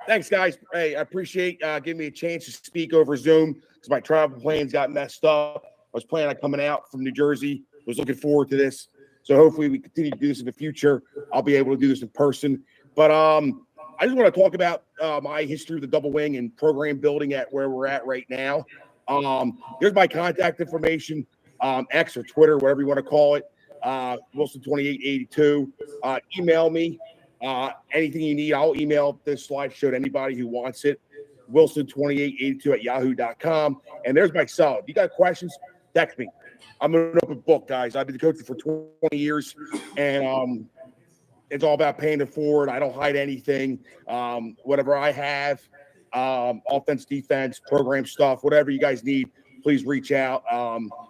Thanks, guys. Hey, I appreciate giving me a chance to speak over Zoom because my travel plans got messed up. I was planning on coming out from New Jersey. Was looking forward to this. So hopefully we continue to do this in the future. I'll be able to do this in person. But I just want to talk about my history with the double wing and program building at where we're at right now. Here's my contact information, X or Twitter, whatever you want to call it. Wilson2882. Email me. Anything you need, I'll email this slideshow to anybody who wants it. Wilson2882@yahoo.com. And there's my cell. If you got questions, text me. I'm an open book, guys. I've been coaching for 20 years, and it's all about paying it forward. I don't hide anything. Whatever I have, offense, defense, program stuff, whatever you guys need, please reach out.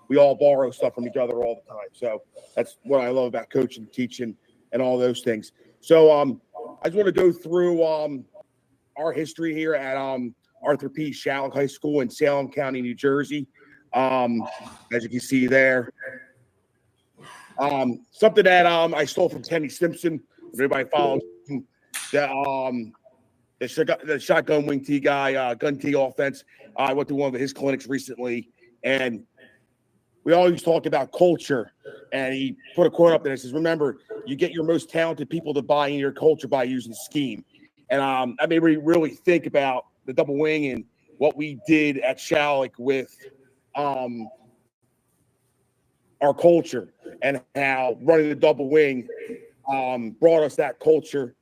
We all borrow stuff from each other all the time. So that's what I love about coaching, teaching, and all those things. So I just want to go through our history here at Arthur P. Schalick High School in Salem County, New Jersey. As you can see there. Something that I stole from Kenny Simpson. If everybody follows the shotgun wing tee guy, gun tee offense. I went to one of his clinics recently, and we always talk about culture. And he put a quote up there that says, "Remember, you get your most talented people to buy into your culture by using scheme." And that made me really think about the double wing and what we did at Schalick with our culture and how running the double wing brought us that culture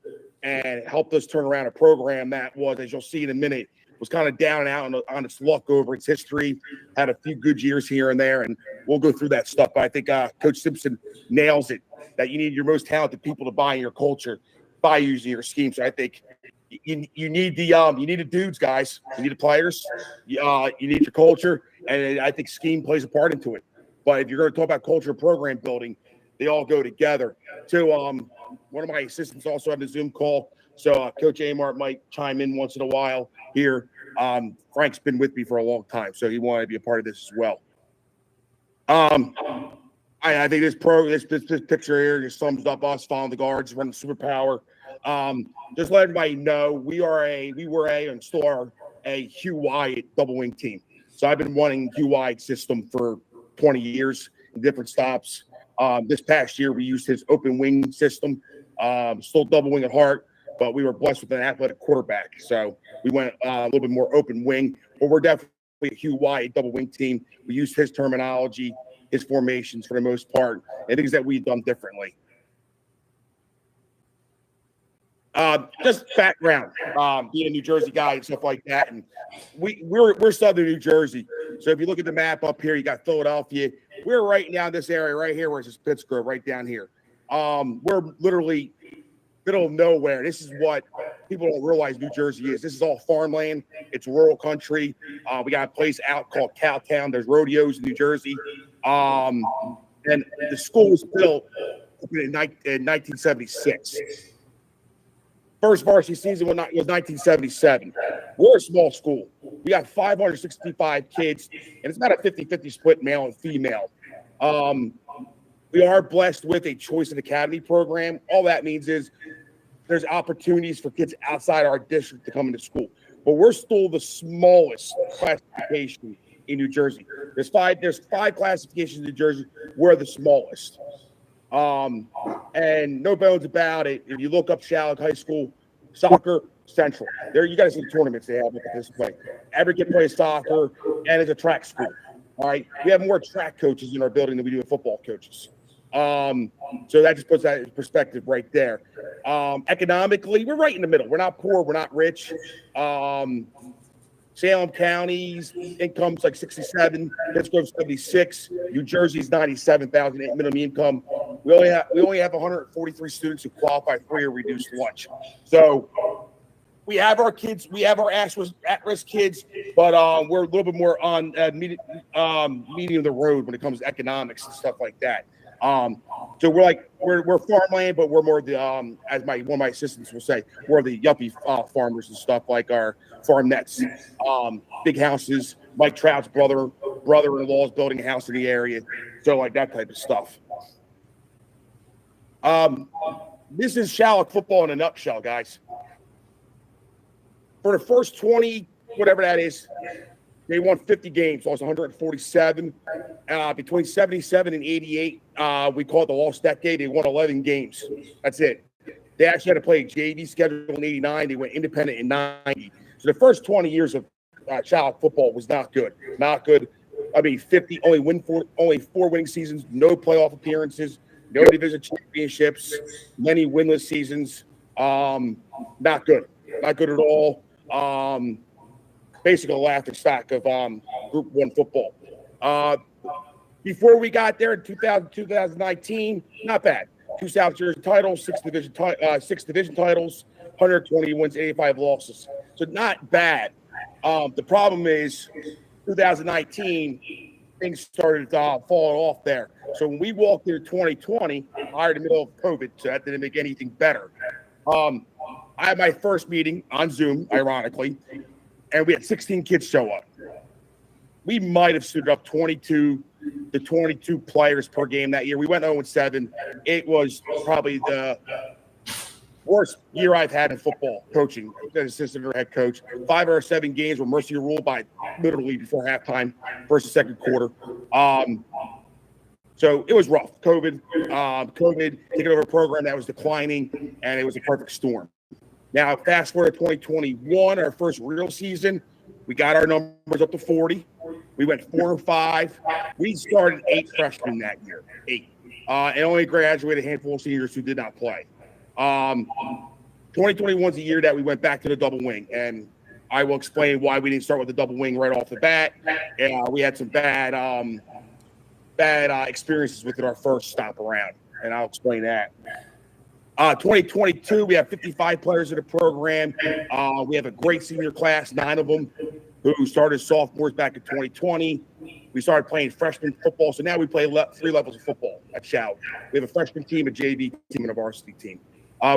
and helped us turn around a program that was, as you'll see in a minute, was kind of down and out on its luck over its history, had a few good years here and there, and we'll go through that stuff. But I think Coach Simpson nails it, that you need your most talented people to buy in your culture by using your scheme. So I think you need the dudes, guys. You need the players. You need your culture, and I think scheme plays a part into it. But if you're going to talk about culture and program building, they all go together. So one of my assistants also had a Zoom call. So Coach Amart might chime in once in a while here. Frank's been with me for a long time, so he wanted to be a part of this as well. I think this picture here just sums up us following the guards, running superpower. Just let everybody know we were and still are a Hugh Wyatt double wing team. So I've been running Hugh Wyatt system for 20 years in different stops. This past year, we used his open wing system, still double wing at heart, but we were blessed with an athletic quarterback. So we went a little bit more open wing, but we're definitely a Hugh Wyatt double wing team. We used his terminology, his formations for the most part, and things that we've done differently. Just background, being a New Jersey guy and stuff like that. And we're Southern New Jersey. So if you look at the map up here, you got Philadelphia. We're right now in this area right here where it's just Pittsburgh, right down here. We're literally middle of nowhere. This is what people don't realize New Jersey is. This is all farmland. It's rural country. We got a place out called Cowtown. There's rodeos in New Jersey. And the school was built in 1976. First varsity season was 1977. We're a small school. We got 565 kids, and it's about a 50-50 split male and female. We are blessed with a choice and academy program. All that means is there's opportunities for kids outside our district to come into school. But we're still the smallest classification in New Jersey. There's five classifications in New Jersey. We're the smallest. And no bones about it. If you look up Schalick High School, soccer central. There, you got to see the tournaments they have at this point. Every kid plays soccer, and it's a track school. All right, we have more track coaches in our building than we do football coaches. So that just puts that in perspective right there. Economically, we're right in the middle. We're not poor. We're not rich. Salem County's income's like 67, Pittsburgh 76, New Jersey's 97,000 minimum income. We only have 143 students who qualify for free or reduced lunch. So we have our kids, we have our at-risk kids, but we're a little bit more on medium of the road when it comes to economics and stuff like that. So we're farmland, but we're more the as one of my assistants will say, we're the yuppie farmers and stuff, like our farmettes, big houses. Mike Trout's brother-in-law is building a house in the area, so like that type of stuff. This is Schalick football in a nutshell, guys. For the first 20, whatever that is, they won 50 games, lost 147. Between 77 and 88, we call it the lost decade. They won 11 games. That's it. They actually had to play a JV schedule in 89. They went independent in 90. So the first 20 years of Schalick football was not good. Not good. I mean, 50, only four winning seasons, no playoff appearances, no division championships, many winless seasons. Not good. Not good at all. Basically a laughing stock of Group 1 football. Before we got there in 2019, not bad. 2 South Jersey titles, 6 division titles, 120 wins, 85 losses. So not bad. The problem is 2019, things started falling off there. So when we walked into 2020, right in the middle of COVID, so that didn't make anything better. I had my first meeting on Zoom, ironically, and we had 16 kids show up. We might have stood up 22 to 22 players per game that year. We went 0-7. It was probably the worst year I've had in football coaching as assistant or head coach. 5 or 7 games were mercy ruled by literally before halftime, first and second quarter. So it was rough. COVID taking over a program that was declining, and it was a perfect storm. Now, fast forward to 2021, our first real season, we got our numbers up to 40. We went 4-5. We started 8 freshmen that year, 8, and only graduated a handful of seniors who did not play. 2021 is the year that we went back to the double wing, and I will explain why we didn't start with the double wing right off the bat. We had some bad experiences with it our first stop around, and I'll explain that. 2022, we have 55 players in the program. We have a great senior class, 9 of them who started sophomores back in 2020. We started playing freshman football, so now we play 3 levels of football at Schalick. We have a freshman team, a JV team, and a varsity team.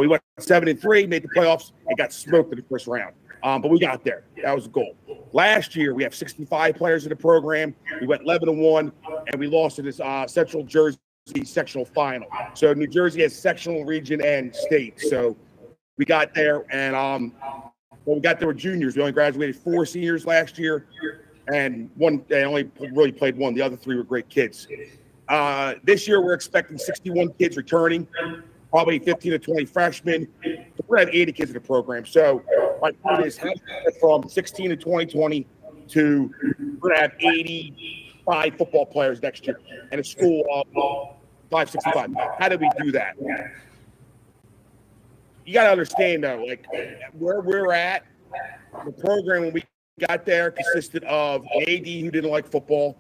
We went 7-3, made the playoffs, and got smoked in the first round. But we got there. That was the goal. Last year, we have 65 players in the program. We went 11-1, and we lost in this Central Jersey sectional final. So New Jersey has sectional, region, and state. So we got there, and we got there with juniors. We only graduated 4 seniors last year, and they only really played 1. The other 3 were great kids. This year, we're expecting 61 kids returning, probably 15 to 20 freshmen. We're going to have 80 kids in the program. So my point is, from 16 to 2020 to we're going to have 85 football players next year and a school of 565. How did we do that? You got to understand, though, like where we're at, the program when we got there consisted of an AD who didn't like football,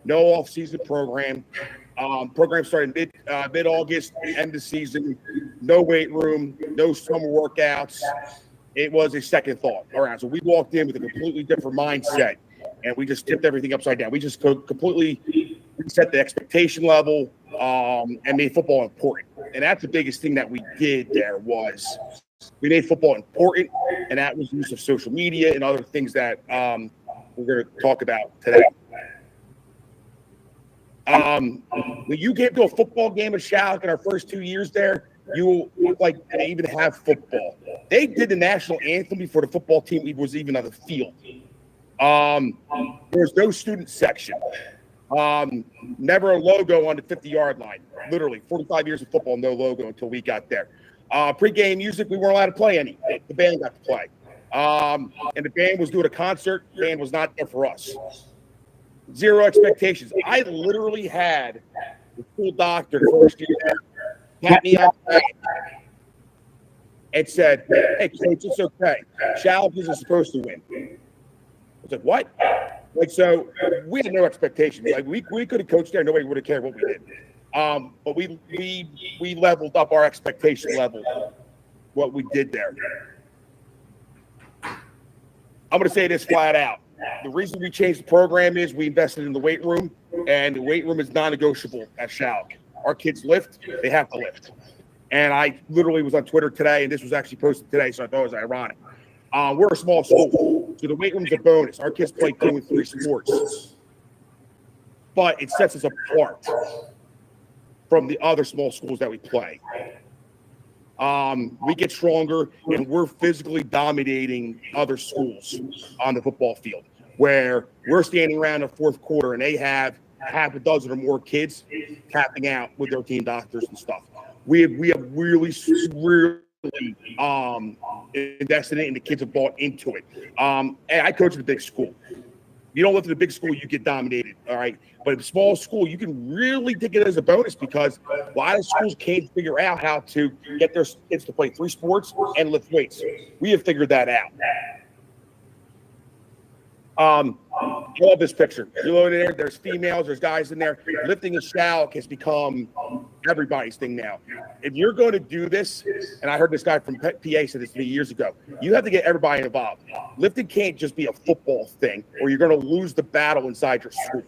no off-season program. Program started mid-August, end of season, no weight room, no summer workouts. It was a second thought around. So we walked in with a completely different mindset, and we just tipped everything upside down. We just completely reset the expectation level and made football important. And that's the biggest thing that we did there was we made football important, and that was use of social media and other things that we're going to talk about today. When you get to a football game at Schalick in our first 2 years there, you look like they even have football. They did the national anthem before the football team was even on the field. There's no student section. Never a logo on the 50-yard line. Literally, 45 years of football, no logo until we got there. Pre-game music, we weren't allowed to play any. The band got to play. And the band was doing a concert. The band was not there for us. 0 expectations. I literally had the school doctor the first year pat me up and said, "Hey, coach, it's okay. Schalick isn't supposed to win." I was like, "What?" Like, so we had no expectations. Like, we could have coached there. Nobody would have cared what we did. But we leveled up our expectation level, what we did there. I'm going to say this flat out. The reason we changed the program is we invested in the weight room, and the weight room is non-negotiable at Schalick. Our kids lift, they have to lift. And I literally was on Twitter today, and this was actually posted today, so I thought it was ironic. We're a small school, so the weight room's a bonus. Our kids play 2 and 3 sports. But it sets us apart from the other small schools that we play. We get stronger, and we're physically dominating other schools on the football field, where we're standing around the fourth quarter and they have half a dozen or more kids tapping out with their team doctors and stuff. We have really invested in it, and the kids have bought into it. And I coach at a big school. You don't live in a big school, you get dominated, all right? But in a small school, you can really take it as a bonus because a lot of schools can't figure out how to get their kids to play 3 sports and lift weights. We have figured that out. I love this picture. You look in there, there's females, there's guys in there. Lifting a Schalick has become everybody's thing now. If you're going to do this, and I heard this guy from PA said this to me years ago, you have to get everybody involved. Lifting can't just be a football thing, or you're going to lose the battle inside your school.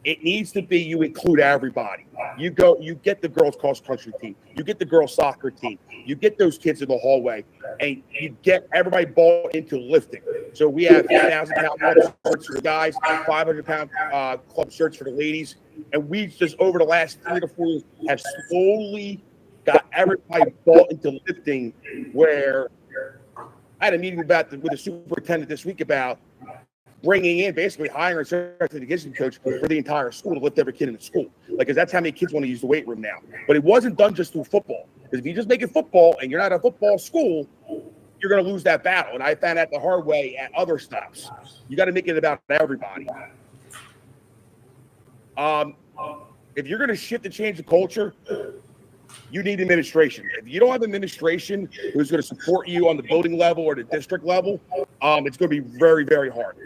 It needs to be you include everybody. You get the girls cross country team, you get the girls soccer team, you get those kids in the hallway, and you get everybody bought into lifting. So we have 1,000-pound club shirts for the guys, 500-pound club shirts for the ladies, and we just over the last 3 to 4 years have slowly got everybody bought into lifting. Where I had a meeting with the superintendent this week about bringing in, basically hiring a strength and conditioning coach for the entire school to lift every kid in the school. Because that's how many kids want to use the weight room now. But it wasn't done just through football. Because if you just make it football and you're not a football school, you're going to lose that battle. And I found out the hard way at other stops. You got to make it about everybody. If you're going to shift and change the culture, you need administration. If you don't have administration who's going to support you on the building level or the district level, it's going to be very, very hard.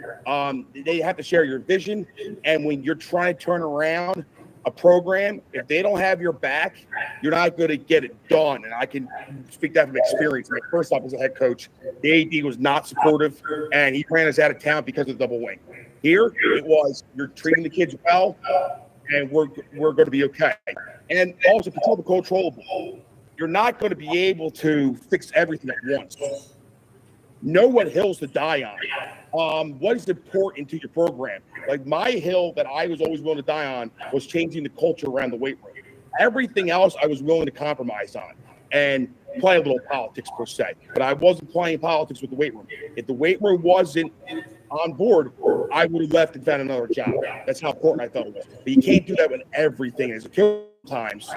They have to share your vision. And when you're trying to turn around a program, if they don't have your back, you're not going to get it done. And I can speak that from experience. Like, first off, as a head coach, the AD was not supportive, and he ran us out of town because of the double wing. Here, it was, you're treating the kids well, and we're going to be okay. And also control the controllable. You're not going to be able to fix everything at once. Know what hills to die on. What is important to your program? Like, my hill that I was always willing to die on was changing the culture around the weight room. Everything else I was willing to compromise on and play a little politics per se. But I wasn't playing politics with the weight room. If the weight room wasn't on board, I would have left and found another job. That's how important I thought it was. But you can't do that with everything. As a coach, times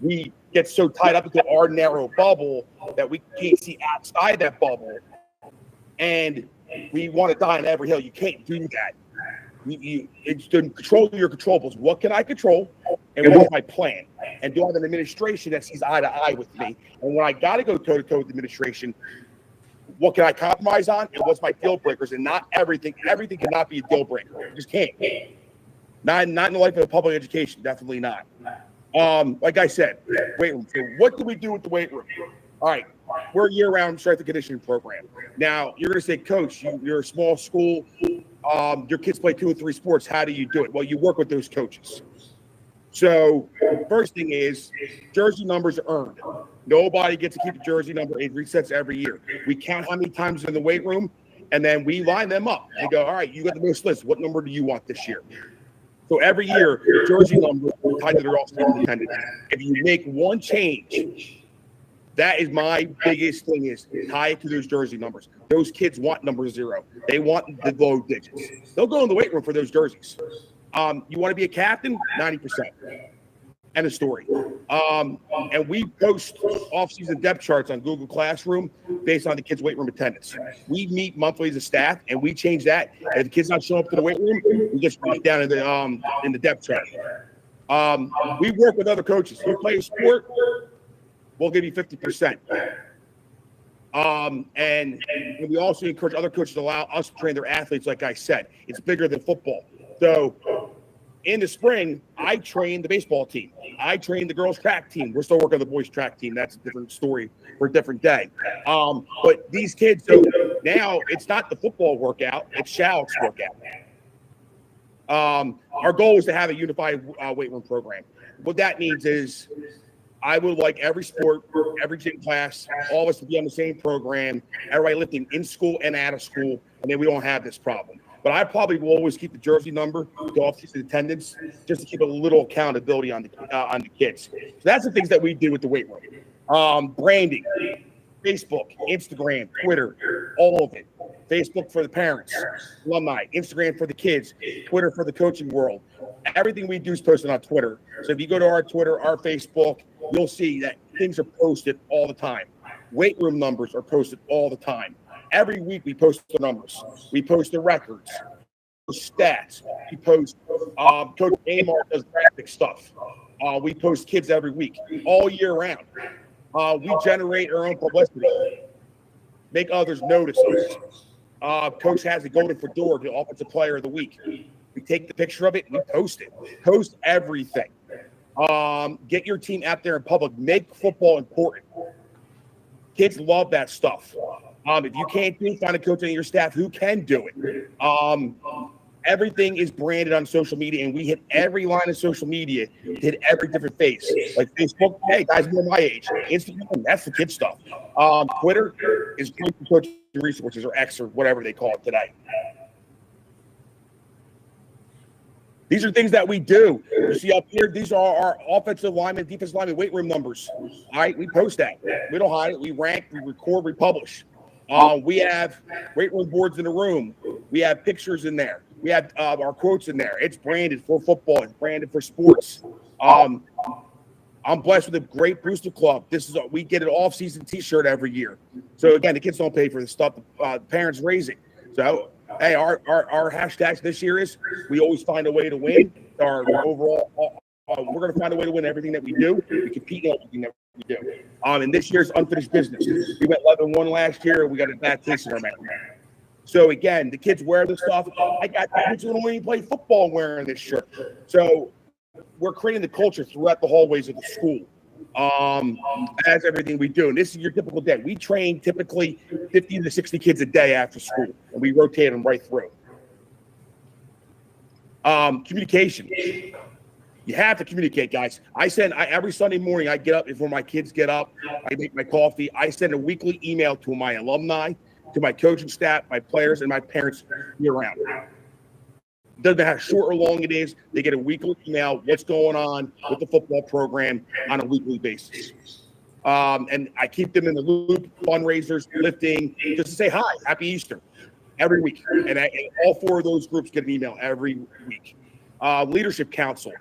we get so tied up into our narrow bubble that we can't see outside that bubble, and we want to die on every hill. You can't do that. It's to control your controllables. What can I control, and what's my plan? And do I have an administration that sees eye to eye with me? And when I got to go toe to toe with the administration, what can I compromise on, and what's my deal breakers? And not everything. Everything cannot be a deal breaker. You just can't. Not in the life of a public education. Definitely not. Like I said, weight room. So what do we do with the weight room? All right, we're a year-round strength and conditioning program. Now, you're going to say, Coach, you're a small school. Your kids play 2 or 3 sports. How do you do it? Well, you work with those coaches. So first thing is jersey numbers are earned. Nobody gets to keep a jersey number. It resets every year. We count how many times in the weight room, and then we line them up and go, all right, you got the most list. What number do you want this year? So every year, jersey number is tied to their all-star attendance. If you make one change, that is my biggest thing, is tie it to those jersey numbers. Those kids want number 0. They want the low digits. They'll go in the weight room for those jerseys. You want to be a captain? 90%. End of story. And we post off-season depth charts on Google Classroom based on the kids' weight room attendance. We meet monthly as a staff, and we change that. And if the kid's not showing up to the weight room, we just put it down in the depth chart. We work with other coaches. You play a sport, we'll give you 50%. And we also encourage other coaches to allow us to train their athletes. Like I said, it's bigger than football. So in the spring, I train the baseball team. I train the girls' track team. We're still working on the boys' track team. That's a different story for a different day. But these kids, so now it's not the football workout, it's Schalick's workout. Our goal is to have a unified weight room program. What that means is I would like every sport, every gym class, all of us to be on the same program, everybody lifting in school and out of school, and then we don't have this problem. But I probably will always keep the jersey number, go off-season attendance, just to keep a little accountability on the kids. So that's the things that we do with the weight room. Branding, Facebook, Instagram, Twitter, all of it. Facebook for the parents, alumni, Instagram for the kids, Twitter for the coaching world. Everything we do is posted on Twitter. So if you go to our Twitter, our Facebook, you'll see that things are posted all the time. Weight room numbers are posted all the time. Every week we post the numbers. We post the records, stats. We post Coach Amar does graphic stuff. We post kids every week, all year round. We generate our own publicity, make others notice us. Coach has a golden fedora, the offensive player of the week. We take the picture of it and we post it. Post everything. Get your team out there in public. Make football important. Kids love that stuff. If you can't find a coach on your staff who can do it. Everything is branded on social media, and we hit every line of social media, hit every different face. Like Facebook, hey, guys more my age. Instagram, that's the kid stuff. Twitter is great for coaching resources, or X, or whatever they call it today. These are things that we do. You see up here, these are our offensive linemen, defensive linemen, weight room numbers. All right, we post that. We don't hide it. We rank, we record, we publish. We have weight room boards in the room. We have pictures in there. We have our quotes in there. It's branded for football. It's branded for sports. I'm blessed with a great booster club. We get an off-season T-shirt every year. So again, the kids don't pay for the stuff. The parents raise it. So hey, our hashtags this year is we always find a way to win. Our overall, we're going to find a way to win everything that we do. We compete in everything that we do. And this year's unfinished business. We went 11-1 last year. We got a bad taste in our mouth. So again, the kids wear this stuff. I got kids who don't even play football wearing this shirt. So we're creating the culture throughout the hallways of the school. As everything we do. And this is your typical day. We train typically 50 to 60 kids a day after school, and we rotate them right through. Communication. You have to communicate, guys. Every Sunday morning, I get up before my kids get up. I make my coffee. I send a weekly email to my alumni, to my coaching staff, my players, and my parents year-round. Doesn't matter how short or long it is, they get a weekly email, what's going on with the football program on a weekly basis. And I keep them in the loop, fundraisers, lifting, just to say hi, happy Easter, every week. And all four of those groups get an email every week. Leadership Council.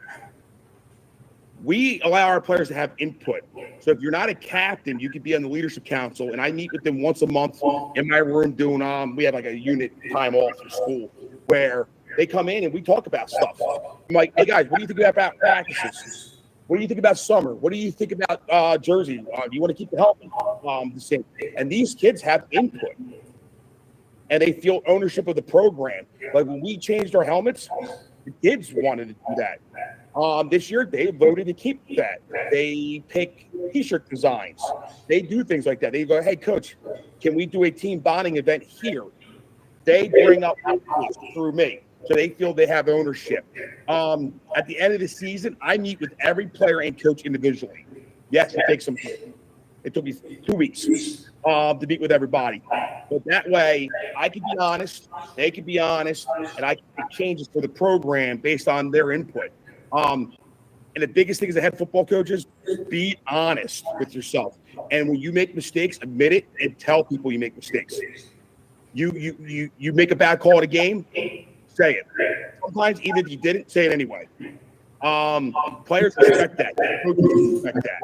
We allow our players to have input. So if you're not a captain, you could be on the leadership council, and I meet with them once a month in my room doing, we have like a unit time off for school where they come in and we talk about stuff. I'm like, hey guys, what do you think about practices? What do you think about summer? What do you think about Jersey? Do you want to keep the helmet the same? And these kids have input, and they feel ownership of the program. Like when we changed our helmets, the kids wanted to do that. This year, they voted to keep that. They pick T-shirt designs. They do things like that. They go, hey, coach, can we do a team bonding event here? They bring up through me. So they feel they have ownership. At the end of the season, I meet with every player and coach individually. Yes, it takes some time. It took me 2 weeks to meet with everybody. But that way, I can be honest, they can be honest, and I can make changes for the program based on their input. And the biggest thing as a head football coaches, be honest with yourself. And when you make mistakes, admit it and tell people you make mistakes. You make a bad call at a game, say it. Sometimes even if you didn't, say it anyway. Players respect that. Coaches respect that.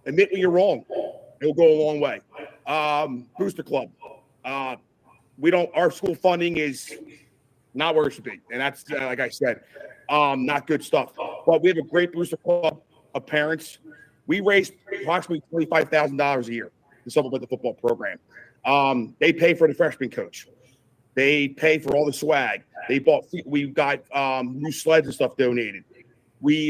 Admit when you're wrong. It'll go a long way. Booster Club. Our school funding is not where it should be. And that's, like I said, not good stuff. But we have a great booster club of parents. We raise approximately $25,000 a year to supplement the football program. They pay for the freshman coach. They pay for all the swag. We've got new sleds and stuff donated. We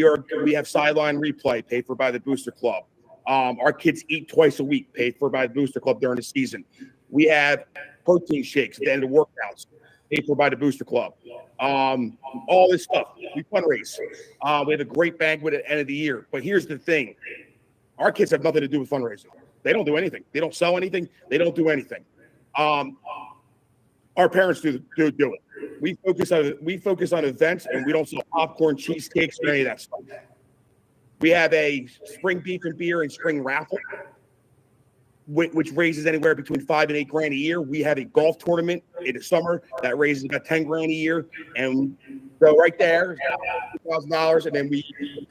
have sideline replay paid for by the booster club. Our kids eat twice a week, paid for by the booster club during the season. We have protein shakes at the end of workouts, paid for by the booster club. All this stuff. We fundraise. We have a great banquet at the end of the year. But here's the thing. Our kids have nothing to do with fundraising. They don't do anything. They don't sell anything. They don't do anything. Our parents do it. We focus on events, and we don't sell popcorn, cheesecakes, or any of that stuff. We have a spring beef and beer and spring raffle, which raises anywhere between $5 and $8 grand a year. We have a golf tournament in the summer that raises about $10 grand a year, and so right there, $2,000, and then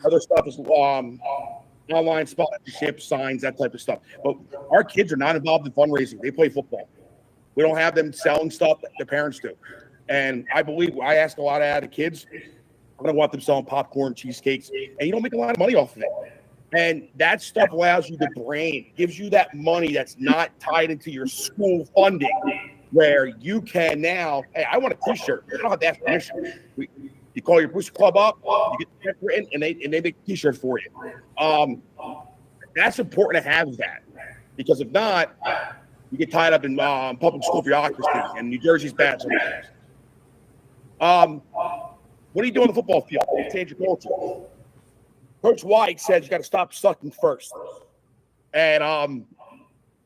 other stuff is online sponsorship, signs, that type of stuff. But our kids are not involved in fundraising; they play football. We don't have them selling stuff that the parents do, and I ask a lot of the kids. I don't want them selling popcorn, cheesecakes, and you don't make a lot of money off of it. And that stuff allows you to brain, gives you that money that's not tied into your school funding, where you can now, hey, I want a T-shirt. You don't have to ask permission. You call your booster club up, you get the check written, and they make a T-shirt for you. That's important to have that, because if not, you get tied up in public school bureaucracy, and New Jersey's bad sometimes. What do you do on the football field? Change your culture. Coach White says you got to stop sucking first. And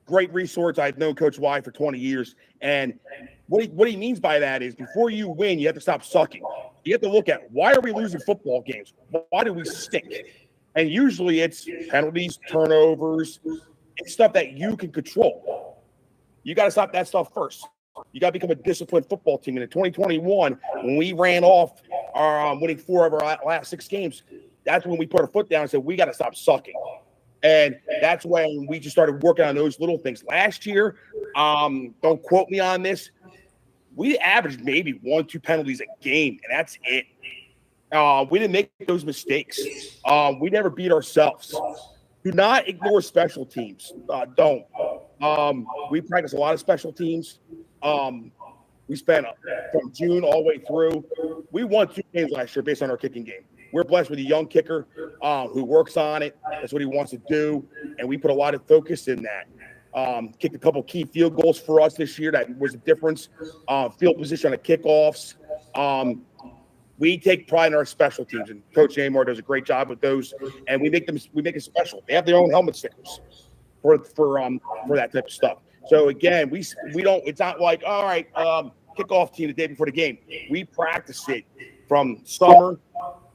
great resource. I've known Coach White for 20 years. And what he means by that is before you win, you have to stop sucking. You have to look at, why are we losing football games? Why do we stink? And usually it's penalties, turnovers, it's stuff that you can control. You got to stop that stuff first. You got to become a disciplined football team. And in 2021, when we ran off winning 4 of our last 6 games, that's when we put our foot down and said, we got to stop sucking. And that's when we just started working on those little things. Last year, don't quote me on this, we averaged maybe 1-2 penalties a game, and that's it. We didn't make those mistakes. We never beat ourselves. Do not ignore special teams. Don't. We practice a lot of special teams. We spent from June all the way through. We won 2 games last year based on our kicking game. We're blessed with a young kicker who works on it. That's what he wants to do, and we put a lot of focus in that. Kicked a couple key field goals for us this year. That was the difference. Field position on the kickoffs. We take pride in our special teams, and Coach Amor does a great job with those. And we make it special. They have their own helmet stickers for that type of stuff. So again, we don't. It's not like, all right, kickoff team the day before the game. We practice it from summer,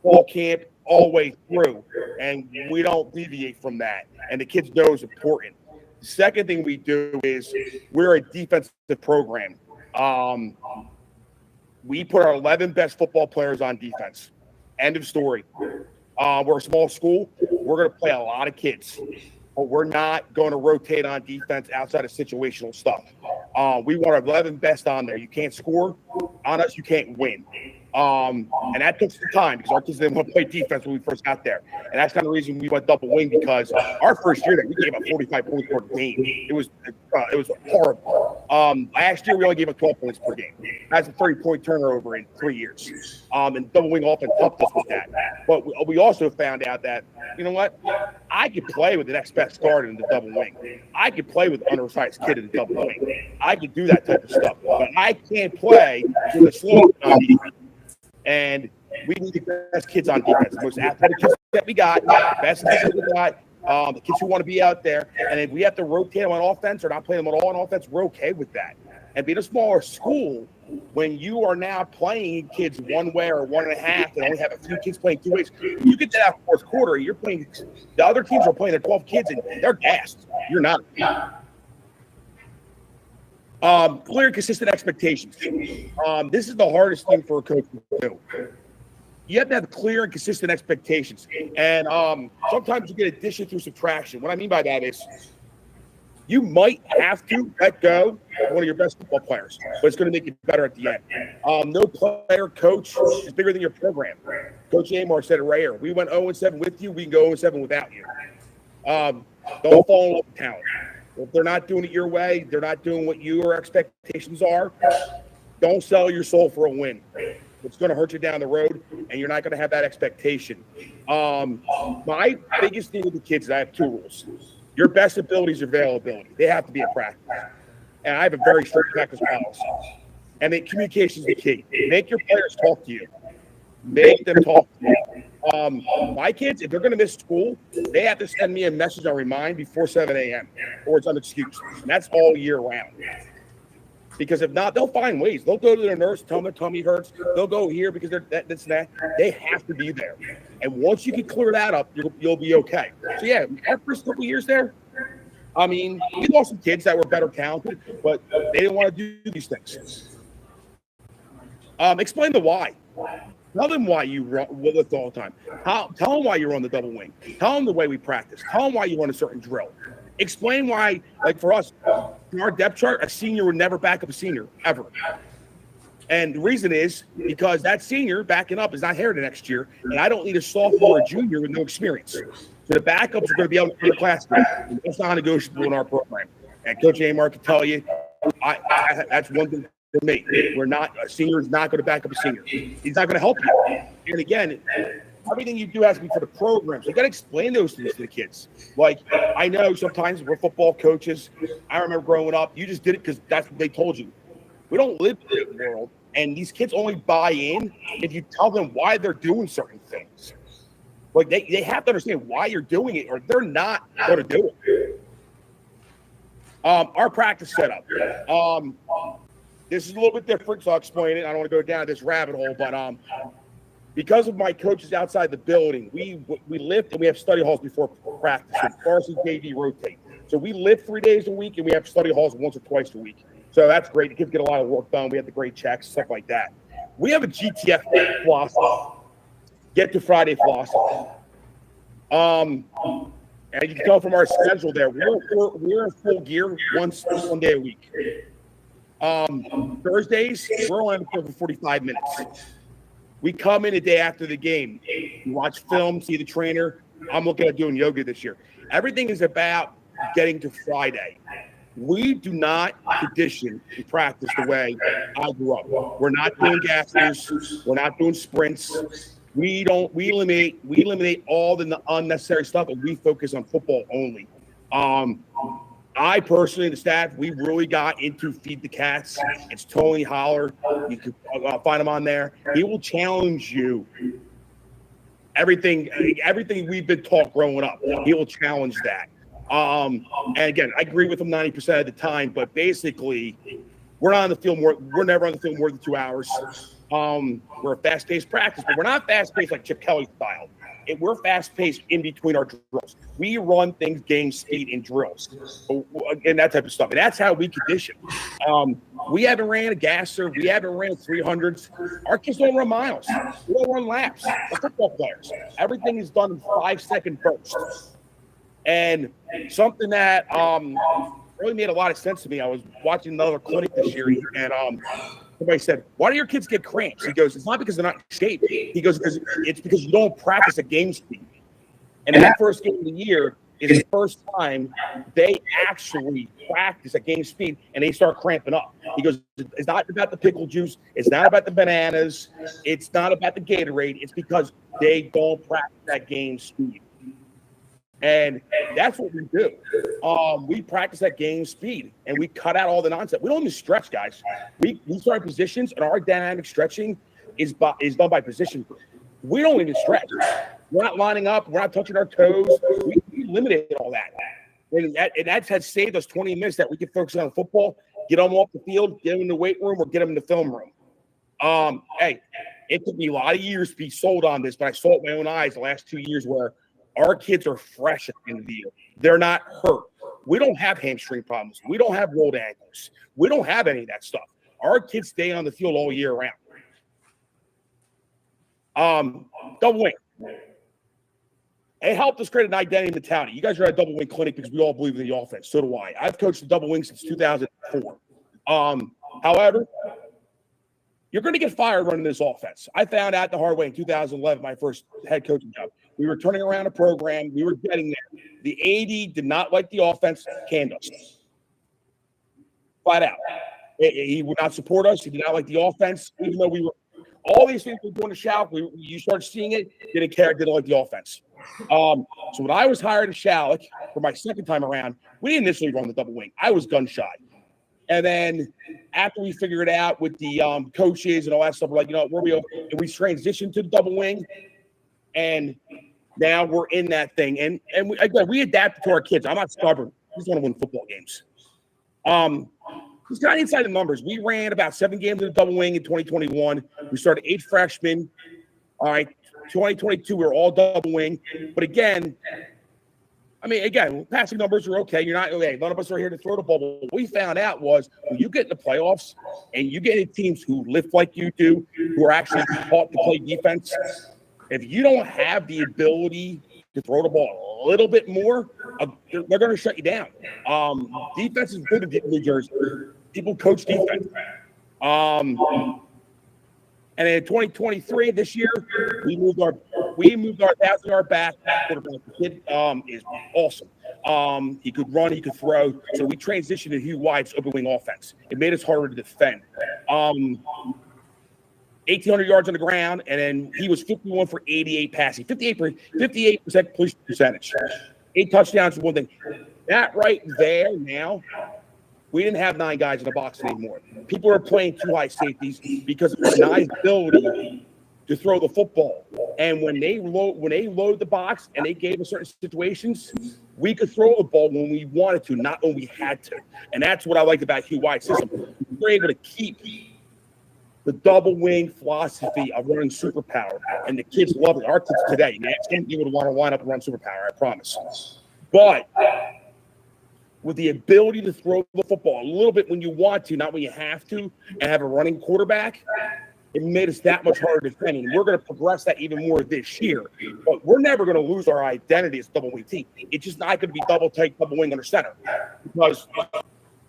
fall camp, all the way through, and we don't deviate from that. And the kids know it's important. The second thing we do is we're a defensive program. We put our 11 best football players on defense. End of story. We're a small school. We're going to play a lot of kids, but we're not going to rotate on defense outside of situational stuff. We want our 11 best on there. You can't score on us. You can't win. And that took some time because our kids didn't want to play defense when we first got there. And that's kind of the reason we went double wing, because our first year there, we gave up 45 points per game. It was horrible. Last year, we only gave up 12 points per game. That's a 30-point turnover in 3 years. And double wing offense helped us with that. But we also found out that, you know what? I could play with the next best guard in the double wing. I could play with the undersized kid in the double wing. I could do that type of stuff. But I can't play with a slow on defense. And we need the best kids on defense, the most athletic kids that we got, the best kids that we got, the kids who want to be out there. And if we have to rotate them on offense or not play them at all on offense, we're okay with that. And being a smaller school, when you are now playing kids one way or 1.5 and only have a few kids playing 2 ways, you get to that fourth quarter, you're playing – the other teams are playing their 12 kids, and they're gassed. You're not. Clear and consistent expectations. This is the hardest thing for a coach to do. You have to have clear and consistent expectations. And sometimes you get addition through subtraction. What I mean by that is you might have to let go of one of your best football players, but it's going to make you better at the end. No player, coach is bigger than your program. Coach Amor said it right here. We went 0-7 with you. We can go 0-7 without you. Don't fall in love with talent. If they're not doing it your way, they're not doing what your expectations are, don't sell your soul for a win. It's going to hurt you down the road, and you're not going to have that expectation. My biggest thing with the kids is I have 2 rules. Your best ability is your availability. They have to be at practice. And I have a very strict practice policy. And communication is the key. Make your players talk to you. Make them talk to you. My kids, if they're going to miss school, they have to send me a message on Remind before 7 a.m. or it's unexcused. And that's all year round. Because if not, they'll find ways. They'll go to their nurse, tell them their tummy hurts. They'll go here because they're that. They have to be there. And once you can clear that up, you'll be okay. So yeah, our first couple years there, I mean, we lost some kids that were better talented, but they didn't want to do these things. Explain the why. Tell them why you lift all the time. Tell them why you run the double wing. Tell them the way we practice. Tell them why you run a certain drill. Explain why, like for us, in our depth chart, a senior would never back up a senior, ever. And the reason is because that senior backing up is not here the next year, and I don't need a sophomore or a junior with no experience. So the backups are going to be able to run the class. It's not negotiable in our program. And Coach Amar can tell you, that's one thing for me. A senior is not going to back up a senior. He's not going to help you. And again, everything you do has to be for the program. So you got to explain those things to the kids. Like, I know sometimes we're football coaches. I remember growing up, you just did it because that's what they told you. We don't live in the world, and these kids only buy in if you tell them why they're doing certain things. Like, they have to understand why you're doing it, or they're not going to do it. Our practice setup. This is a little bit different, so I'll explain it. I don't want to go down this rabbit hole, but because of my coaches outside the building, we lift and we have study halls before practice. So varsity JV rotate. So we lift 3 days a week and we have study halls once or twice a week. So that's great. The kids get a lot of work done. We have the great checks, stuff like that. We have a GTF philosophy. Get to Friday philosophy. And you can tell from our schedule there, we're in full gear one day a week. Thursdays, we're only on the field for 45 minutes. We come in a day after the game. We watch film, see the trainer. I'm looking at doing yoga this year. Everything is about getting to Friday. We do not condition and practice the way I grew up. We're not doing gassers. We're not doing sprints. We eliminate all the unnecessary stuff, and we focus on football only. I personally, the staff, we really got into Feed the Cats. It's Tony Holler. You can find him on there. He will challenge you. Everything we've been taught growing up, he will challenge that. And again, I agree with him 90% of the time, but basically, we're not on the field more. We're never on the field more than 2 hours. We're a fast-paced practice, but we're not fast-paced like Chip Kelly style. We're fast-paced in between our drills. We run things game speed in drills and that type of stuff. And that's how we condition. We haven't ran a gasser. We haven't ran 300s. Our kids don't run miles. We don't run laps. We're football players. Everything is done in 5-second bursts. And something that really made a lot of sense to me, I was watching another clinic this year, and somebody said, "Why do your kids get cramps?" He goes, "It's not because they're not in shape." He goes, "It's because you don't practice at game speed." And that first game of the year is the first time they actually practice at game speed, and they start cramping up. He goes, "It's not about the pickle juice. It's not about the bananas. It's not about the Gatorade. It's because they don't practice at game speed." And that's what we do. We practice at game speed, and we cut out all the nonsense. We don't even stretch, guys. We start positions, and our dynamic stretching is done by position. We don't even stretch. We're not lining up. We're not touching our toes. We eliminate all that. And that has saved us 20 minutes that we can focus on football, get them off the field, get them in the weight room, or get them in the film room. Hey, it took me a lot of years to be sold on this, but I saw it with my own eyes the last 2 years where our kids are fresh at the end of the year. They're not hurt. We don't have hamstring problems. We don't have rolled ankles. We don't have any of that stuff. Our kids stay on the field all year round. Double wing. It helped us create an identity mentality. You guys are at a double wing clinic because we all believe in the offense. So do I. I've coached the double wing since 2004. However, you're going to get fired running this offense. I found out the hard way in 2011, my first head coaching job. We were turning around a program. We were getting there. The AD did not like the offense, canned us. Flat out. He would not support us. He did not like the offense, even though we were – all these things we were doing to Schalick, you started seeing it, didn't care, didn't like the offense. So when I was hired at Schalick for my second time around, we didn't initially run the double wing. I was gun shy. And then after we figured it out with the coaches and all that stuff, we're like, you know, we transitioned to the double wing. And now we're in that thing. And we adapted to our kids. I'm not stubborn. I just want to win football games. It's kind of inside the numbers. We ran about 7 games in the double wing in 2021. We started 8 freshmen. All right, 2022 we were all double wing. But again, passing numbers are okay. You're not okay. None of us are here to throw the ball. But what we found out was when you get in the playoffs and you get in teams who lift like you do, who are actually taught to play defense, if you don't have the ability to throw the ball a little bit more, they're going to shut you down. Defense is good in New Jersey. People coach defense. And in 2023, this year, we moved our 1,000-yard back quarterback. The kid is awesome. He could run, he could throw. So we transitioned to Hugh White's open wing offense. It made us harder to defend. 1,800 yards on the ground, and then he was 51 for 88 passing, 58% completion percentage, 8 touchdowns for one thing. That right there now. We didn't have 9 guys in the box anymore. People are playing 2 high safeties because of Nye's ability to throw the football. And when they load the box and they gave us certain situations, we could throw the ball when we wanted to, not when we had to. And that's what I liked about Hugh White's system. We're able to keep the double wing philosophy of running superpower, and the kids love it. Our kids today, man, some people want to line up and run superpower, I promise. But with the ability to throw the football a little bit when you want to, not when you have to, and have a running quarterback, it made us that much harder to defend. And we're going to progress that even more this year. But we're never going to lose our identity as a double wing team. It's just not going to be double tight, double wing under center, because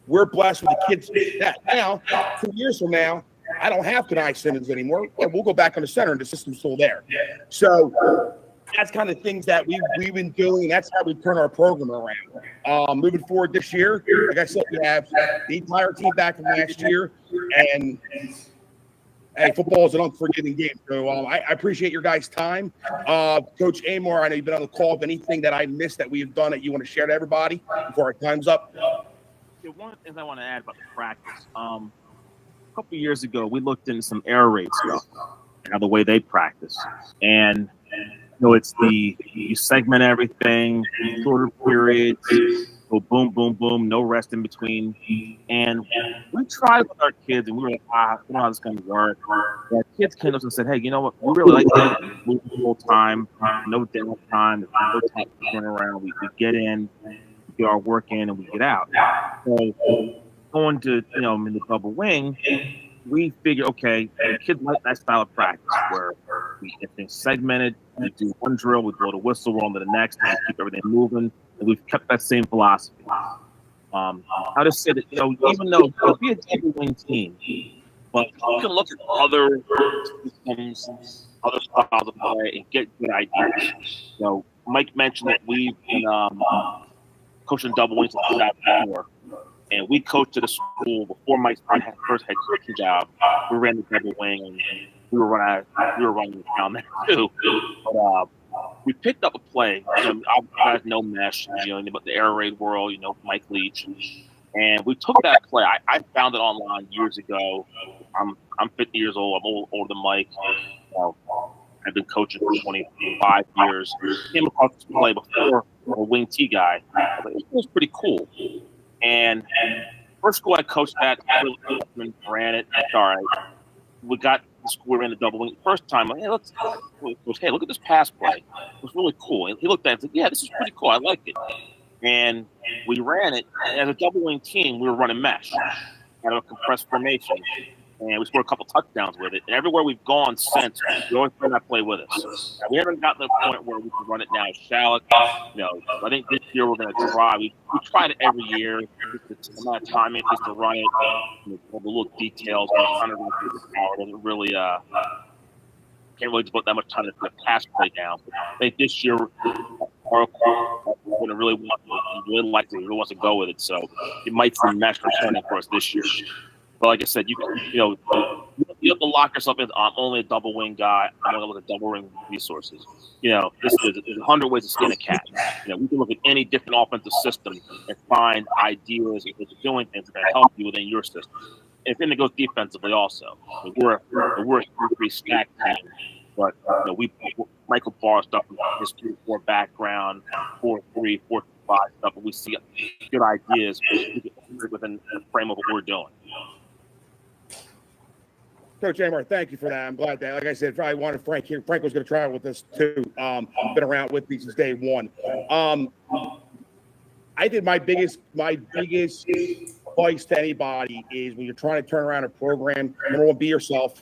we're blessed with the kids that now, 2 years from now, I don't have Kenai Simmons anymore. Yeah, we'll go back on the center, and the system's still there. So that's kind of things that we've been doing, and that's how we turn our program around. Moving forward this year, like I said, we have the entire team back from last year, and hey, football is an unforgiving game. So I appreciate your guys' time. Coach Amor, I know you've been on the call. If anything that I missed that we've done that you want to share to everybody before our time's up? Yeah, one of the things I want to add about the practice. A couple of years ago, we looked into some air raid stuff and the way they practice. And it's you segment everything, shorter periods, go boom, boom, boom, no rest in between. And we tried with our kids, and we were like, I don't know how this is going to work. And our kids came to us and said, hey, you know what? We really like that. Move the whole time, no downtime, no time to run around. We get in, we get our work in, and we get out. So going to, in the double wing, we figure, okay, the kids like that style of practice where we get things segmented, we do one drill, we blow the whistle, we're on to the next, and we keep everything moving, and we've kept that same philosophy. I just said that, even though it'll be a double wing team, but you can look at other systems, other styles of play, and get good ideas. Mike mentioned that we've been coaching double wings since 2004. And we coached at a school before Mike's first head coaching job. We ran the double wing, and we were running around there too. But we picked up a play. You guys know mesh, about the air raid world. Mike Leach, and we took that play. I found it online years ago. I'm 50 years old. I'm older than Mike. I've been coaching for 25 years. Came across this play before a wing T guy. It was pretty cool. And first school I coached at, ran it. All right. We got the school, we ran the double wing. First time, hey, look at this pass play. It was really cool. And he looked at it and said, yeah, this is pretty cool. I like it. And we ran it. And as a double wing team, we were running mesh out of a compressed formation. And we scored a couple touchdowns with it. And everywhere we've gone since, we always bring that play with us. And we haven't gotten to the point where we can run it now. Schalick, I think this year we're going to try. We tried it every year. The amount of time it takes to run it, all the little details, kind of power doesn't really, can't really devote that much time to the pass play down. But I think this year, our going to really like it. He really wants to go with it. So it might be mesh returning for us this year. But like I said, you have to lock yourself in. I'm only a double wing guy. I'm going to look at double wing resources. There's 100 ways to skin a cat. We can look at any different offensive system and find ideas and ways of doing things that can help you within your system. And then it goes defensively also. We're a 3-3 stack team, but Michael Barr stuff from his 3-4 background, 4-3, 4-5 stuff, and we see good ideas. within the frame of what we're doing. Coach Amar, thank you for that. I'm glad that, like I said, I wanted Frank here. Frank was going to travel with us too. Been around with me since day one. I think my biggest advice to anybody is when you're trying to turn around a program, number one, be yourself,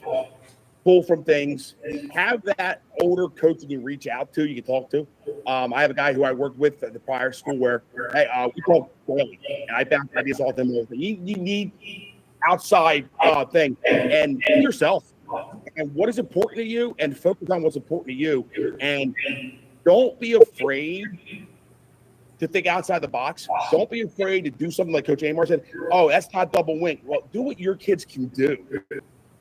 pull from things, have that older coach that you reach out to, you can talk to. I have a guy who I worked with at the prior school where, hey, we talk daily, and I bounce ideas off them. You need outside thing and be yourself and what is important to you and focus on what's important to you, and don't be afraid to think outside the box. Don't be afraid to do something like Coach Amar said. Oh, that's not double wing. Well, do what your kids can do.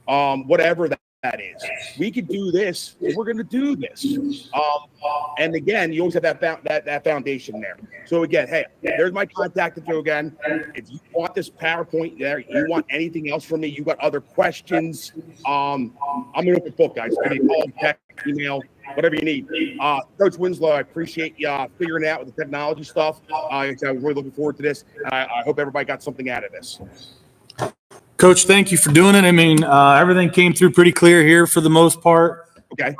Whatever that is. We could do this. We're going to do this. And again, you always have that foundation there. So again, hey, there's my contact info again. If you want this PowerPoint there, you want anything else from me, you got other questions, I'm an open book, guys. Give me a call, text, email, whatever you need. Coach Winslow, I appreciate you figuring it out with the technology stuff. I'm really looking forward to this. I hope everybody got something out of this. Coach, thank you for doing it. I mean, everything came through pretty clear here for the most part. Okay.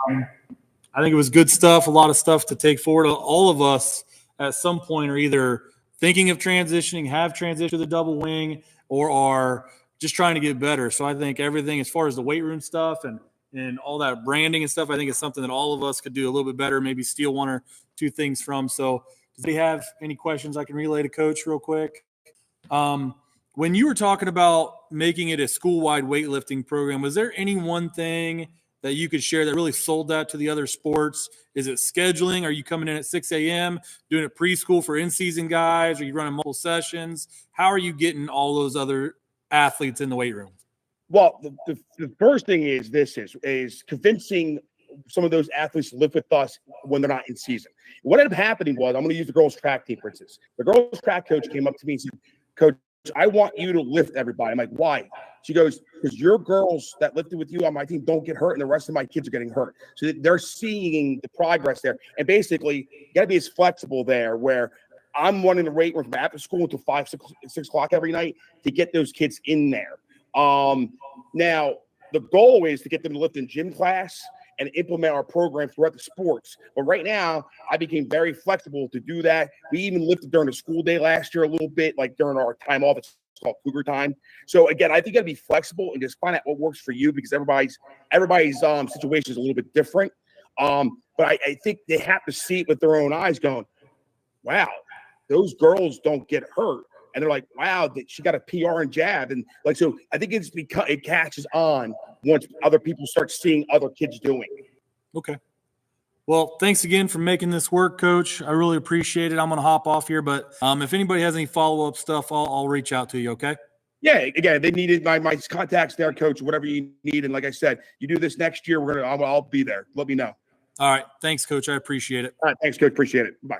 I think it was good stuff, a lot of stuff to take forward. All of us at some point are either thinking of transitioning, have transitioned to the double wing, or are just trying to get better. So I think everything as far as the weight room stuff and all that branding and stuff, I think it's something that all of us could do a little bit better, maybe steal one or two things from. So does anybody have any questions I can relay to Coach real quick? When you were talking about making it a school-wide weightlifting program, was there any one thing that you could share that really sold that to the other sports? Is it scheduling? Are you coming in at 6 a.m., doing it preschool for in-season guys? Are you running multiple sessions? How are you getting all those other athletes in the weight room? Well, the first thing is convincing some of those athletes to live with us when they're not in season. What ended up happening was, I'm going to use the girls' track team, for instance. The girls' track coach came up to me and said, Coach, I want you to lift everybody. I'm like, why? She goes, because your girls that lifted with you on my team don't get hurt, and the rest of my kids are getting hurt. So they're seeing the progress there. And basically, you got to be as flexible there where I'm running the weight room from after school until 5, 6 o'clock every night to get those kids in there. Now, the goal is to get them to lift in gym class and implement our program throughout the sports. But right now, I became very flexible to do that. We even lifted during the school day last year a little bit, like during our time off. It's called Cougar time. So again, I think you got to be flexible and just find out what works for you, because everybody's situation is a little bit different. But I think they have to see it with their own eyes going, wow, those girls don't get hurt. And they're like, wow, she got a PR and jab. And like, so I think it's because it catches on once other people start seeing other kids doing it. Okay. Well, thanks again for making this work, Coach. I really appreciate it. I'm going to hop off here, but if anybody has any follow-up stuff, I'll reach out to you, okay? Yeah, again, they needed my contacts there, Coach, whatever you need. And like I said, you do this next year, I'll be there. Let me know. All right. Thanks, Coach. I appreciate it. All right. Thanks, Coach. Appreciate it. Bye.